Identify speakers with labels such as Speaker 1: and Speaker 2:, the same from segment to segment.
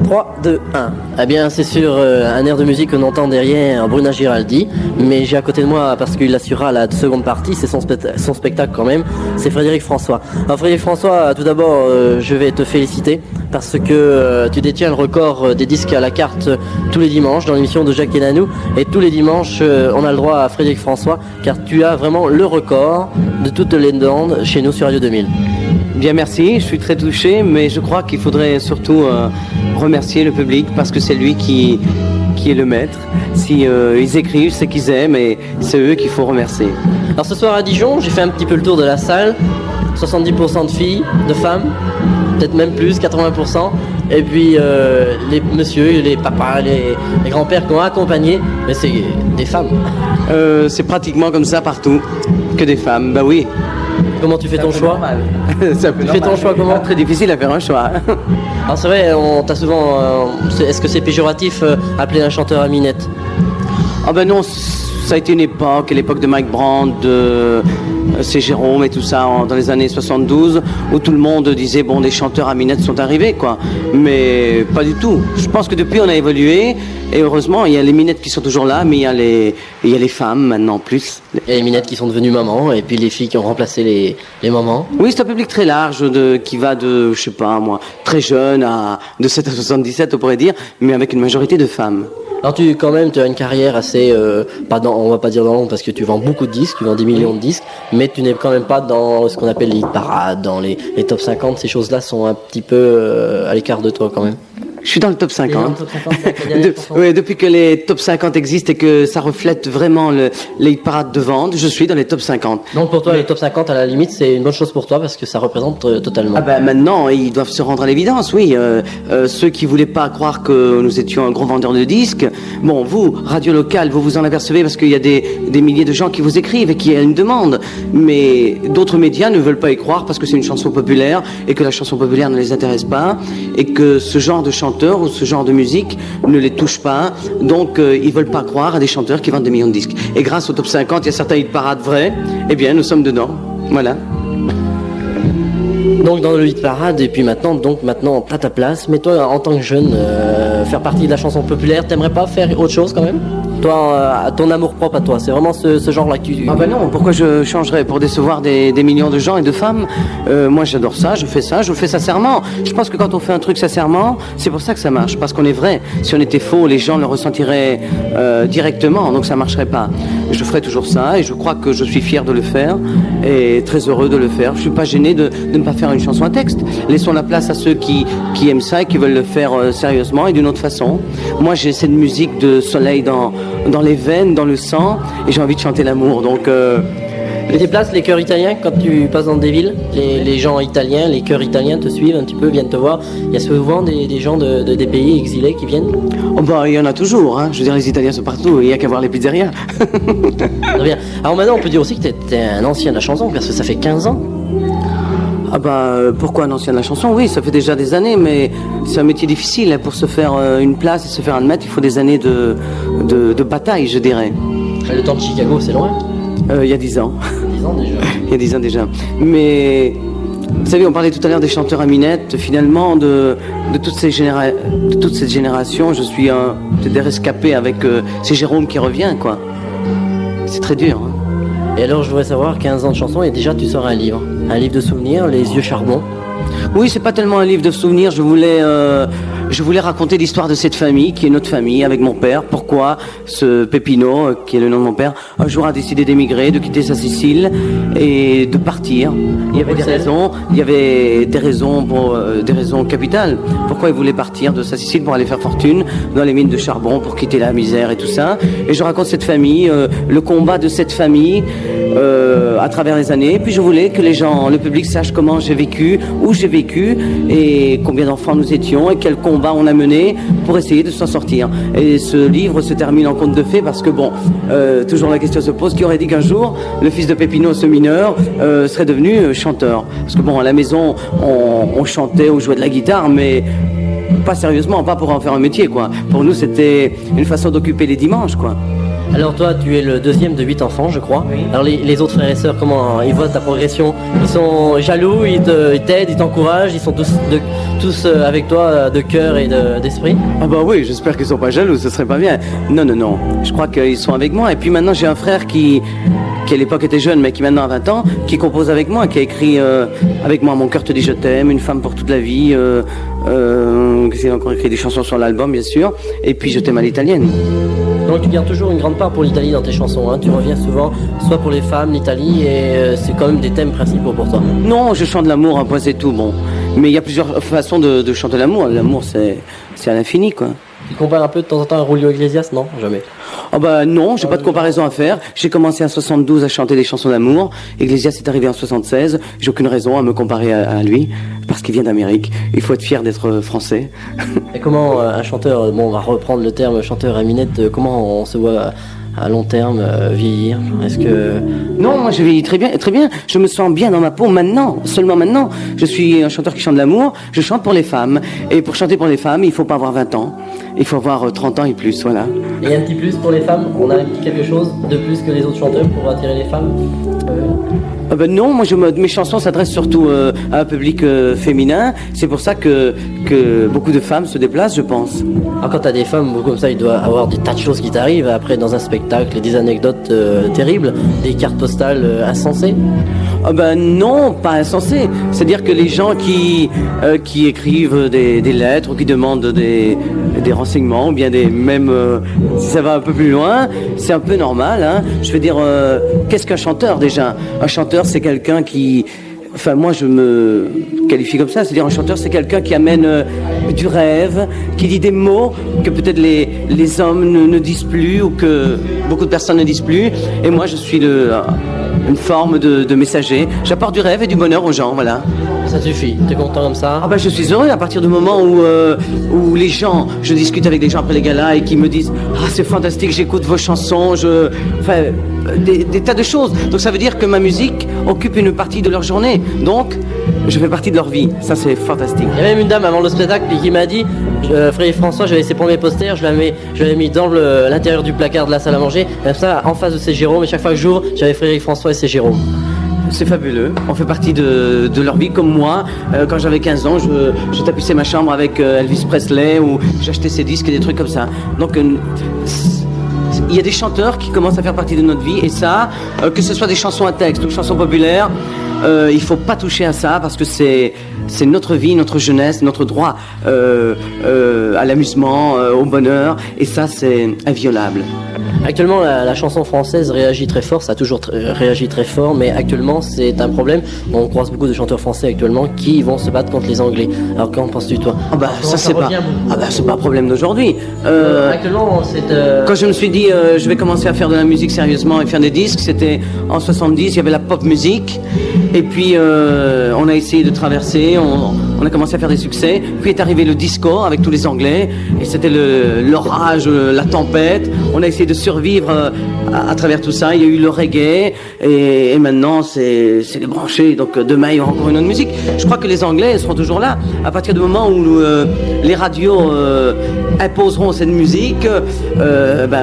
Speaker 1: 3, 2, 1. Eh bien, c'est sur un air de musique qu'on entend derrière Bruna Giraldi, mais j'ai à côté de moi, parce qu'il assurera la seconde partie, c'est son spectacle quand même, c'est Frédéric François. Alors Frédéric François, tout d'abord, je vais te féliciter, parce que tu détiens le record des disques à la carte tous les dimanches, dans l'émission de Jacques Hénanou, et tous les dimanches, on a le droit à Frédéric François, car tu as vraiment le record de toutes les bandes chez nous sur Radio 2000.
Speaker 2: Bien, merci, je suis très touché, mais je crois qu'il faudrait surtout remercier le public parce que c'est lui qui est le maître. Si ils écrivent, c'est qu'ils aiment et c'est eux qu'il faut remercier.
Speaker 1: Alors ce soir à Dijon, j'ai fait un petit peu le tour de la salle, 70% de filles, de femmes, peut-être même plus, 80%, et puis les messieurs, les papas, les grands-pères qui ont accompagné, mais c'est des femmes.
Speaker 2: C'est pratiquement comme ça partout, que des femmes, bah oui.
Speaker 1: Comment tu fais ton choix?
Speaker 2: Tu
Speaker 1: fais ton choix comment?
Speaker 2: Très difficile à faire un choix.
Speaker 1: Alors c'est vrai, on t'a souvent... est-ce que c'est péjoratif appeler un chanteur à minette?
Speaker 2: Ah ben non, ça a été une époque, l'époque de Mike Brand, de C. Jérôme et tout ça, dans les années 72, où tout le monde disait, bon, des chanteurs à minette sont arrivés, quoi. Mais pas du tout. Je pense que depuis, on a évolué, et heureusement, il y a les minettes qui sont toujours là, mais il y a les femmes, maintenant, plus.
Speaker 1: Il y a les minettes qui sont devenues mamans, et puis les filles qui ont remplacé les mamans.
Speaker 2: Oui, c'est un public très large, qui va de, je sais pas, moi, très jeune de 7 à 77, on pourrait dire, mais avec une majorité de femmes.
Speaker 1: Alors tu as une carrière assez, on va pas dire dans l'ombre parce que tu vends beaucoup de disques, tu vends des millions de disques, mais tu n'es quand même pas dans ce qu'on appelle les hit parades, dans les top 50, ces choses-là sont un petit peu à l'écart de toi quand même.
Speaker 2: Je suis dans le top 50. Oui, depuis que les top 50 existent et que ça reflète vraiment les hit parades de vente, je suis dans les top 50.
Speaker 1: Donc pour toi, les top 50, à la limite, c'est une bonne chose pour toi parce que ça représente totalement.
Speaker 2: Ah ben maintenant, ils doivent se rendre à l'évidence, oui. Ceux qui voulaient pas croire que nous étions un gros vendeur de disques, bon, vous, radio locale, vous vous en apercevez parce qu'il y a des milliers de gens qui vous écrivent et qui ont une demande. Mais d'autres médias ne veulent pas y croire parce que c'est une chanson populaire et que la chanson populaire ne les intéresse pas et que ce genre de chanson ou ce genre de musique ne les touche pas, donc ils veulent pas croire à des chanteurs qui vendent des millions de disques. Et grâce au top 50, il y a certains hit parades vrais, eh bien nous sommes dedans, voilà.
Speaker 1: Donc dans le hit parade, et puis maintenant t'as ta place, mais toi en tant que jeune, faire partie de la chanson populaire, t'aimerais pas faire autre chose quand même? Toi, ton amour propre à toi, c'est vraiment ce genre-là que tu...
Speaker 2: Ah ben non, pourquoi je changerais pour décevoir des millions de gens et de femmes? Moi j'adore ça, je le fais sincèrement. Je pense que quand on fait un truc sincèrement, c'est pour ça que ça marche, parce qu'on est vrai. Si on était faux, les gens le ressentiraient directement, donc ça marcherait pas. Je ferai toujours ça et je crois que je suis fier de le faire et très heureux de le faire. Je suis pas gêné de ne pas faire une chanson à texte. Laissons la place à ceux qui aiment ça et qui veulent le faire sérieusement et d'une autre façon. Moi j'ai cette musique de soleil dans les veines, dans le sang, et j'ai envie de chanter l'amour, donc...
Speaker 1: Tu déplaces les chœurs italiens quand tu passes dans des villes, les gens italiens, les chœurs italiens te suivent un petit peu, viennent te voir. Il y a souvent des gens des pays exilés qui viennent.
Speaker 2: Oh bah il y en a toujours, hein. Je veux dire les Italiens sont partout, il n'y a qu'à voir les pizzerias.
Speaker 1: Très bien. Alors maintenant on peut dire aussi que tu es un ancien de la chanson, parce que ça fait 15 ans.
Speaker 2: Ah bah pourquoi un ancien de la chanson? Oui, ça fait déjà des années, mais c'est un métier difficile, hein. Pour se faire une place et se faire admettre, il faut des années de bataille, je dirais.
Speaker 1: Le temps de Chicago, c'est loin.
Speaker 2: Il y a 10 ans.
Speaker 1: 10 ans déjà.
Speaker 2: Il y a 10 ans déjà. Mais vous savez, on parlait tout à l'heure des chanteurs à minette. Finalement, de toute cette génération, je suis peut-être des rescapés avec c'est Jérôme qui revient, quoi. C'est très dur. Hein.
Speaker 1: Et alors, je voudrais savoir, 15 ans de chansons, et déjà tu sors un livre de souvenirs, Les Yeux Charbon.
Speaker 2: Oui, c'est pas tellement un livre de souvenirs. Je voulais raconter l'histoire de cette famille, qui est notre famille, avec mon père. Pourquoi ce Pépino, qui est le nom de mon père, un jour a décidé d'émigrer, de quitter sa Sicile et de partir. Il y avait des raisons capitales. Pourquoi il voulait partir de sa Sicile pour aller faire fortune dans les mines de charbon, pour quitter la misère et tout ça. Et je raconte cette famille, le combat de cette famille à travers les années. Et puis je voulais que le public sache comment j'ai vécu, où j'ai vécu et combien d'enfants nous étions et quel combat on a mené pour essayer de s'en sortir. Et ce livre se termine en conte de fées parce que toujours la question se pose, qui aurait dit qu'un jour le fils de Pépino, ce mineur, serait devenu chanteur? Parce que à la maison on chantait, on jouait de la guitare, mais pas sérieusement, pas pour en faire un métier, quoi. Pour nous c'était une façon d'occuper les dimanches, quoi.
Speaker 1: Alors toi, tu es le deuxième de 8 enfants, je crois.
Speaker 2: Oui.
Speaker 1: Alors les autres frères et sœurs, comment ils voient ta progression? Ils sont jaloux, ils t'aident, ils t'encouragent, ils sont tous avec toi de cœur et d'esprit.
Speaker 2: Ah bah oui, j'espère qu'ils sont pas jaloux, ce serait pas bien. Non, non, non, je crois qu'ils sont avec moi. Et puis maintenant, j'ai un frère qui à l'époque était jeune, mais qui maintenant a 20 ans, qui compose avec moi, qui a écrit avec moi Mon cœur te dit je t'aime, Une femme pour toute la vie, qui a encore écrit des chansons sur l'album, bien sûr, et puis Je t'aime à l'italienne.
Speaker 1: Donc tu gardes toujours une grande part pour l'Italie dans tes chansons, hein. Tu reviens souvent, soit pour les femmes, l'Italie, et c'est quand même des thèmes principaux pour toi.
Speaker 2: Non, je chante l'amour, un point c'est tout, bon. Mais il y a plusieurs façons de chanter l'amour. L'amour, c'est à l'infini, quoi.
Speaker 1: Tu compares un peu de temps en temps à Julio Iglesias? Non, jamais.
Speaker 2: Ah bah non, j'ai pas de comparaison à faire. J'ai commencé en 72 à chanter des chansons d'amour. Iglesias est arrivé en 76. J'ai aucune raison à me comparer à lui, parce qu'il vient d'Amérique. Il faut être fier d'être français.
Speaker 1: Et comment un chanteur, bon, on va reprendre le terme chanteur à minette, comment on se voit à long terme vieillir? Est-ce que...
Speaker 2: Non, moi je vieillis très bien, très bien. Je me sens bien dans ma peau maintenant, seulement maintenant. Je suis un chanteur qui chante l'amour, je chante pour les femmes. Et pour chanter pour les femmes, il faut pas avoir 20 ans. Il faut avoir 30 ans et plus, voilà.
Speaker 1: Et un petit plus pour les femmes? On a quelque chose de plus que les autres chanteurs pour attirer les femmes?
Speaker 2: Ben non, moi mes chansons s'adressent surtout à un public féminin. C'est pour ça que beaucoup de femmes se déplacent, je pense.
Speaker 1: Alors quand t'as des femmes comme ça, il doit avoir des tas de choses qui t'arrivent après dans un spectacle, des anecdotes terribles, des cartes postales insensées.
Speaker 2: Ah ben non, pas insensé. C'est-à-dire que les gens qui écrivent des lettres ou qui demandent des renseignements, ou bien même si ça va un peu plus loin, c'est un peu normal, hein. Je veux dire, qu'est-ce qu'un chanteur déjà? Un chanteur, c'est quelqu'un qui... Enfin, moi, je me qualifie comme ça. C'est-à-dire, un chanteur, c'est quelqu'un qui amène du rêve, qui dit des mots que peut-être les hommes ne disent plus ou que beaucoup de personnes ne disent plus. Et moi, je suis une forme de messager. J'apporte du rêve et du bonheur aux gens, voilà.
Speaker 1: Ça suffit, t'es content comme ça?
Speaker 2: Ah ben je suis heureux à partir du moment où les gens, je discute avec des gens après les galas et qui me disent « Ah, c'est fantastique, j'écoute vos chansons, enfin, des tas de choses. » Donc ça veut dire que ma musique occupe une partie de leur journée. Donc, je fais partie de leur vie. Ça, c'est fantastique.
Speaker 1: Il y a même une dame avant le spectacle qui m'a dit Frédéric François, j'avais ses premiers posters, je l'avais mis dans l'intérieur du placard de la salle à manger, comme ça, en face de C'est Jérôme, et chaque fois que j'ouvre, j'avais Frédéric François et C'est Jérôme.
Speaker 2: C'est fabuleux, on fait partie de leur vie comme moi. Quand j'avais 15 ans, je tapissais ma chambre avec Elvis Presley ou j'achetais ses disques et des trucs comme ça. Donc il y a des chanteurs qui commencent à faire partie de notre vie et ça, que ce soit des chansons à texte ou des chansons populaires, il faut pas toucher à ça parce que c'est notre vie, notre jeunesse, notre droit à l'amusement, au bonheur et ça c'est inviolable.
Speaker 1: Actuellement, la chanson française réagit très fort, ça a toujours réagi très fort, mais actuellement, c'est un problème. On croise beaucoup de chanteurs français actuellement qui vont se battre contre les Anglais. Alors, qu'en penses-tu, toi?
Speaker 2: Ah bah, ça c'est pas... Ah bah, c'est pas un problème d'aujourd'hui.
Speaker 1: Actuellement, c'est...
Speaker 2: Quand je me suis dit, je vais commencer à faire de la musique sérieusement et faire des disques, c'était en 70, il y avait la pop musique, et puis on a essayé de traverser, on a commencé à faire des succès, puis est arrivé le disco avec tous les Anglais, et c'était l'orage, la tempête, on a essayé de survivre à travers tout ça, il y a eu le reggae, et maintenant c'est débranché, donc demain il y aura encore une autre musique. Je crois que les Anglais seront toujours là, à partir du moment où les radios imposeront cette musique,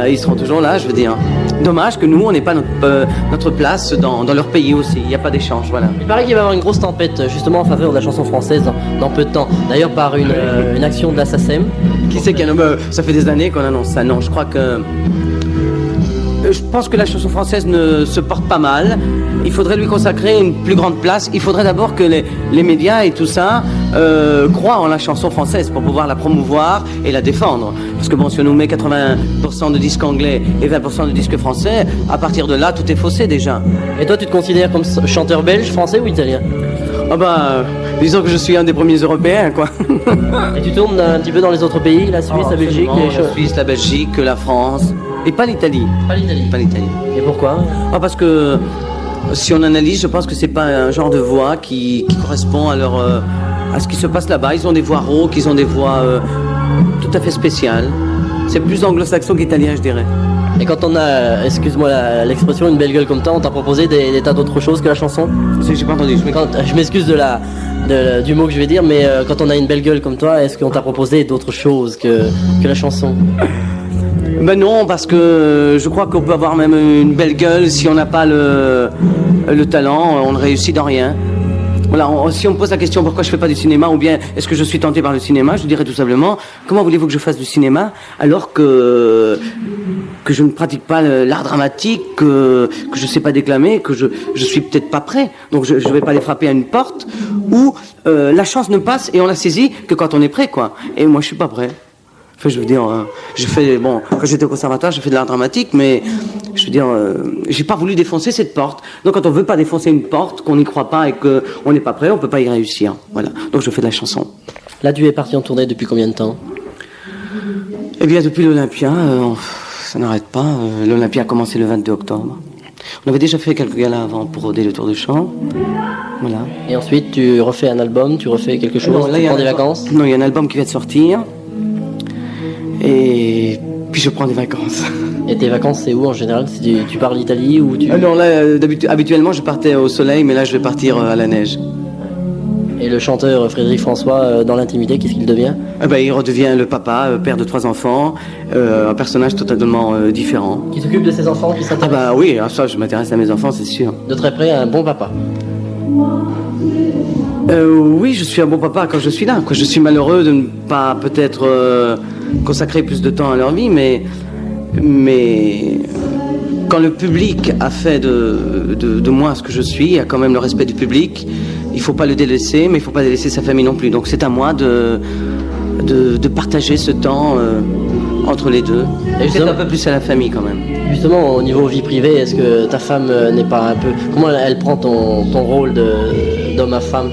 Speaker 2: ils seront toujours là, je veux dire. Dommage que nous, on n'ait pas notre place dans leur pays aussi, il n'y a pas d'échange, voilà.
Speaker 1: Il paraît qu'il va y avoir une grosse tempête, justement, en faveur de la chanson française dans peu de temps. D'ailleurs, par une action de la SACEM.
Speaker 2: Qui c'est qu'il y en a? Ça fait des années qu'on annonce ça, non, je crois que... Je pense que la chanson française ne se porte pas mal. Il faudrait lui consacrer une plus grande place. Il faudrait d'abord que les médias et tout ça croient en la chanson française pour pouvoir la promouvoir et la défendre. Parce que bon, si on nous met 80% de disques anglais et 20% de disques français, à partir de là, tout est faussé déjà.
Speaker 1: Et toi, tu te considères comme chanteur belge, français ou italien?
Speaker 2: Ah bah, disons que je suis un des premiers Européens, quoi.
Speaker 1: Et tu tournes un petit peu dans les autres pays, la Suisse, la Belgique,
Speaker 2: la Suisse, la Belgique, la France, et pas l'Italie.
Speaker 1: Pas l'Italie.
Speaker 2: Pas l'Italie.
Speaker 1: Et pourquoi?
Speaker 2: Ah, parce que si on analyse, je pense que c'est pas un genre de voix qui correspond à ce qui se passe là-bas. Ils ont des voix rauques, ils ont des voix tout à fait spéciales. C'est plus anglo-saxon qu'italien, je dirais.
Speaker 1: Et quand on a, excuse-moi l'expression, une belle gueule comme toi, on t'a proposé des tas d'autres choses que la chanson?
Speaker 2: J'ai pas entendu.
Speaker 1: Je m'excuse du mot que je vais dire, mais quand on a une belle gueule comme toi, est-ce qu'on t'a proposé d'autres choses que la chanson?
Speaker 2: Ben non, parce que je crois qu'on peut avoir même une belle gueule, si on n'a pas le talent, on ne réussit dans rien. Voilà, si on me pose la question pourquoi je fais pas du cinéma ou bien est-ce que je suis tenté par le cinéma, je dirais tout simplement comment voulez-vous que je fasse du cinéma alors que je ne pratique pas l'art dramatique, que je sais pas déclamer, que je suis peut-être pas prêt. Donc je vais pas aller frapper à une porte où la chance ne passe et on la saisit que quand on est prêt, quoi. Et moi je suis pas prêt. Enfin, je veux dire, quand j'étais au conservatoire, j'ai fait de l'art dramatique, mais je veux dire, j'ai pas voulu défoncer cette porte. Donc, quand on veut pas défoncer une porte, qu'on n'y croit pas et qu'on n'est pas prêt, on peut pas y réussir. Voilà. Donc, je fais de la chanson.
Speaker 1: Là, tu es parti en tournée depuis combien de temps?
Speaker 2: Eh bien, depuis l'Olympia, ça n'arrête pas. L'Olympia a commencé le 22 octobre. On avait déjà fait quelques galas avant pour roder le tour de chant. Voilà.
Speaker 1: Et ensuite, tu refais un album, tu refais quelque chose,
Speaker 2: Non, là,
Speaker 1: tu prends des vacances?
Speaker 2: Non, il y a un album qui vient de sortir. Et puis je prends des vacances.
Speaker 1: Et tes vacances, c'est où en général? Tu pars d'Italie ou tu...
Speaker 2: Non, là, habituellement, je partais au soleil, mais là, je vais partir à la neige.
Speaker 1: Et le chanteur Frédéric François, dans l'intimité, qu'est-ce qu'il devient?
Speaker 2: Il redevient le papa, père de 3 enfants, un personnage totalement différent.
Speaker 1: Qui s'occupe de ses enfants, qui s'intéresse?
Speaker 2: Oui, ça, je m'intéresse à mes enfants, c'est sûr.
Speaker 1: De très près, un bon papa.
Speaker 2: Oui, je suis un bon papa quand je suis là. Je suis malheureux de ne pas peut-être consacrer plus de temps à leur vie, mais quand le public a fait de moi ce que je suis, il y a quand même le respect du public. Il ne faut pas le délaisser, mais il ne faut pas délaisser sa famille non plus. Donc c'est à moi de partager ce temps entre les deux. Et peut-être un peu plus à la famille quand même.
Speaker 1: Justement, au niveau vie privée, est-ce que ta femme n'est pas un peu... Comment elle prend ton rôle d'homme à femme?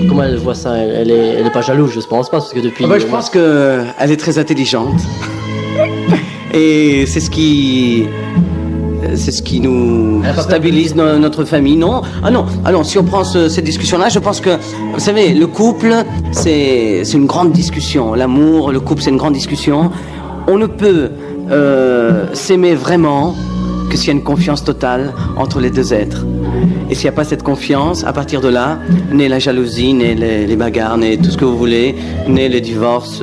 Speaker 1: Comment elle voit ça? Elle est pas jalouse, je pense pas, parce que depuis...
Speaker 2: Je pense qu'elle est très intelligente. Et c'est ce qui nous stabilise notre famille. Non, si on prend cette discussion-là, je pense que, vous savez, le couple, c'est une grande discussion. L'amour, le couple, c'est une grande discussion. On ne peut s'aimer vraiment que s'il y a une confiance totale entre les deux êtres. Et s'il n'y a pas cette confiance, à partir de là, naît la jalousie, naît les bagarres, naît tout ce que vous voulez, naît les divorces.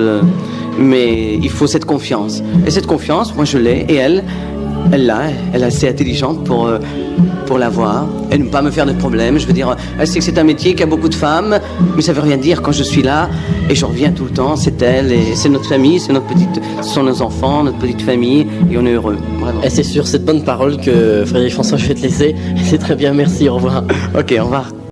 Speaker 2: Mais il faut cette confiance. Et cette confiance, moi je l'ai, et elle est assez intelligente pour l'avoir et ne pas me faire de problème. Je veux dire, elle sait que c'est un métier qui a beaucoup de femmes, mais ça veut rien dire quand je suis là et je reviens tout le temps. C'est elle et c'est notre famille, ce sont nos enfants, notre petite famille et on est heureux. Vraiment.
Speaker 1: Et c'est sur cette bonne parole que Frédéric François, je vais te laisser. C'est très bien, merci, au revoir.
Speaker 2: Ok, au revoir.